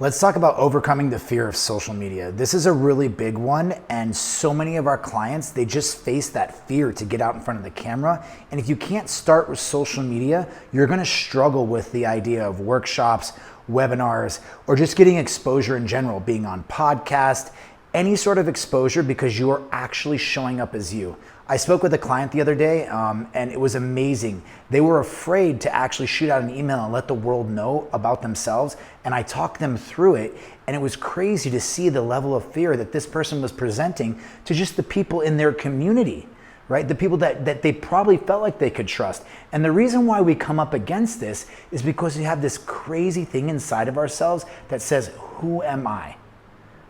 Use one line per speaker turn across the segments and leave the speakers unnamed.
Let's talk about overcoming the fear of social media. This is a really big one, and so many of our clients, they just face that fear to get out in front of the camera. And if you can't start with social media, you're gonna struggle with the idea of workshops, webinars, or just getting exposure in general, being on podcast, any sort of exposure, because you are actually showing up as you. I spoke with a client the other day, and it was amazing. They were afraid to actually shoot out an email and let the world know about themselves, and I talked them through it, and it was crazy to see the level of fear that this person was presenting to just the people in their community, right? The people that they probably felt like they could trust. And the reason why we come up against this is because we have this crazy thing inside of ourselves that says, who am I?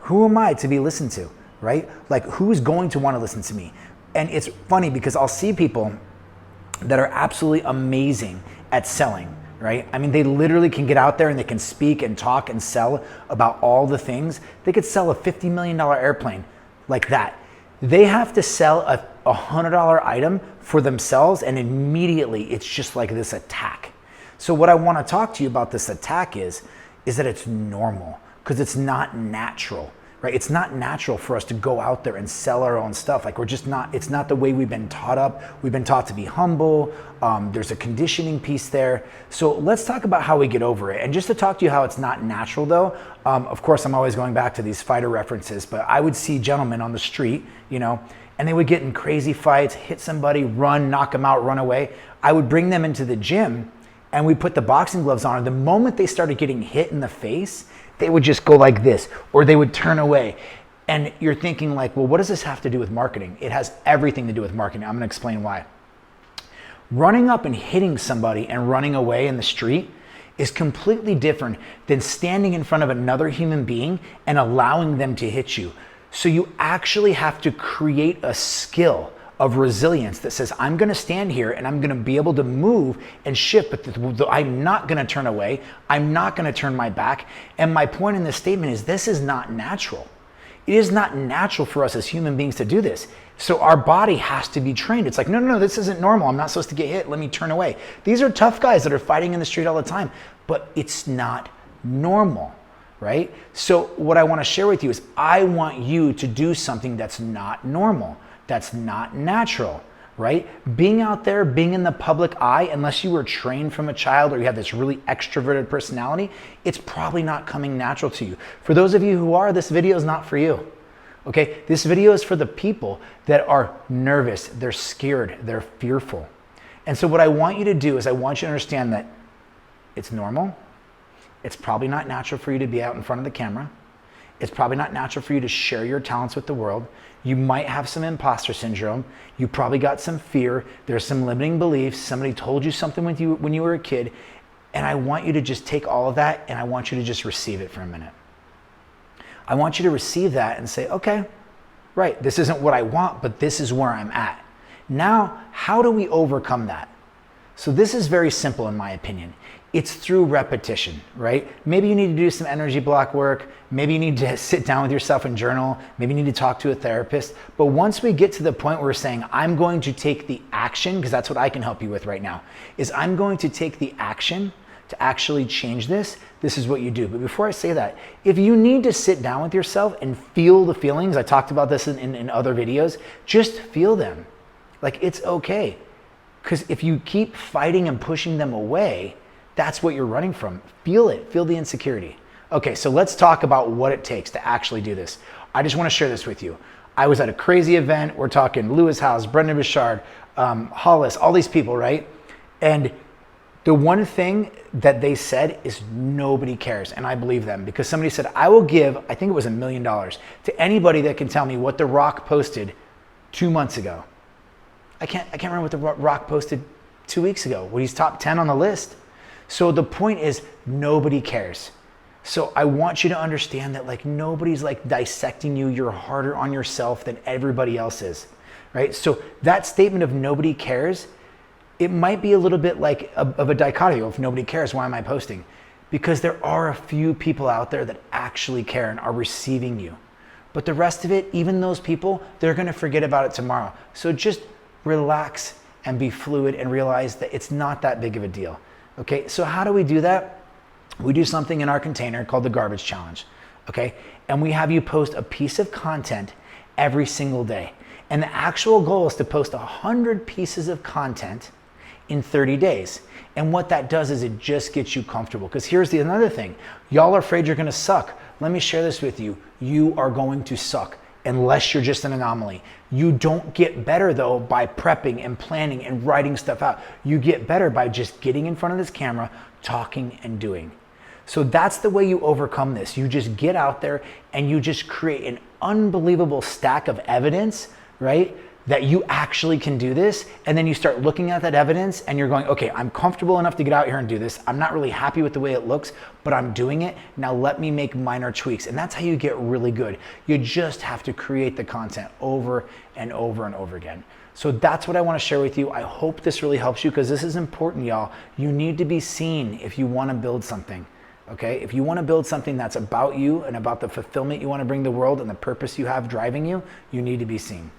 Who am I to be listened to, right? Like, who's going to want to listen to me? And it's funny because I'll see people that are absolutely amazing at selling, right? I mean, they literally can get out there and they can speak and talk and sell about all the things. They could sell a $50 million airplane like that. They have to sell a $100 item for themselves, and immediately it's just like this attack. So what I want to talk to you about this attack is that it's normal, because it's not natural. Right? It's not natural for us to go out there and sell our own stuff. Like, we're just not, it's not the way we've been taught up. We've been taught to be humble. There's a conditioning piece there. So let's talk about how we get over it. And just to talk to you how it's not natural though, of course, I'm always going back to these fighter references, but I would see gentlemen on the street, you know, and they would get in crazy fights, hit somebody, run, knock them out, run away. I would bring them into the gym and we put the boxing gloves on. And the moment they started getting hit in the face, they would just go like this, or they would turn away. And you're thinking like, well, what does this have to do with marketing? It has everything to do with marketing. I'm gonna explain why. Running up and hitting somebody and running away in the street is completely different than standing in front of another human being and allowing them to hit you. So you actually have to create a skill of resilience that says, I'm gonna stand here and I'm gonna be able to move and shift, but I'm not gonna turn away. I'm not gonna turn my back. And my point in this statement is, this is not natural. It is not natural for us as human beings to do this. So our body has to be trained. It's like, no, this isn't normal. I'm not supposed to get hit. Let me turn away. These are tough guys that are fighting in the street all the time, but it's not normal, right? So what I wanna share with you is, I want you to do something that's not normal. That's not natural, right? Being out there, being in the public eye, unless you were trained from a child or you have this really extroverted personality, it's probably not coming natural to you. For those of you who are, this video is not for you, okay? This video is for the people that are nervous, they're scared, they're fearful. And so what I want you to do is, I want you to understand that it's normal. It's probably not natural for you to be out in front of the camera. It's probably not natural for you to share your talents with the world. You might have some imposter syndrome. You probably got some fear. There's some limiting beliefs. Somebody told you something with you when you were a kid. And I want you to just take all of that and I want you to just receive it for a minute. I want you to receive that and say, okay, right, this isn't what I want, but this is where I'm at. Now, how do we overcome that? So this is very simple in my opinion. It's through repetition, right? Maybe you need to do some energy block work. Maybe you need to sit down with yourself and journal. Maybe you need to talk to a therapist. But once we get to the point where we're saying, I'm going to take the action, because that's what I can help you with right now, is I'm going to take the action to actually change this. This is what you do. But before I say that, if you need to sit down with yourself and feel the feelings, I talked about this in other videos, just feel them. Like, it's okay. Because if you keep fighting and pushing them away, that's what you're running from. Feel it, feel the insecurity. Okay, so let's talk about what it takes to actually do this. I just wanna share this with you. I was at a crazy event. We're talking Lewis House, Brendan Bouchard, Hollis, all these people, right? And the one thing that they said is, nobody cares. And I believe them, because somebody said, I will give, I think it was $1 million, to anybody that can tell me what The Rock posted 2 months ago. I can't remember what The Rock posted 2 weeks ago, when he's top 10 on the list. So the point is, nobody cares. So I want you to understand that, like, nobody's like dissecting you. You're harder on yourself than everybody else is, right? So that statement of nobody cares, it might be a little bit like of a dichotomy. If nobody cares, why am I posting? Because there are a few people out there that actually care and are receiving you. But the rest of it, even those people, they're gonna forget about it tomorrow. So just relax and be fluid and realize that it's not that big of a deal. Okay, so how do we do that? we do something in our container called the garbage challenge, okay? And we have you post a piece of content every single day. And the actual goal is to post 100 pieces of content in 30 days. And what that does is it just gets you comfortable. Because here's another thing. Y'all are afraid you're gonna suck. Let me share this with you. You are going to suck unless you're just an anomaly. You don't get better though by prepping and planning and writing stuff out. You get better by just getting in front of this camera, talking and doing. So that's the way you overcome this. You just get out there and you just create an unbelievable stack of evidence, right? That you actually can do this. And then you start looking at that evidence and you're going, okay, I'm comfortable enough to get out here and do this. I'm not really happy with the way it looks, but I'm doing it. Now let me make minor tweaks. And that's how you get really good. You just have to create the content over and over and over again. So that's what I want to share with you. I hope this really helps you because this is important, y'all. You need to be seen if you want to build something. Okay, if you want to build something that's about you and about the fulfillment you want to bring the world and the purpose you have driving you, you need to be seen.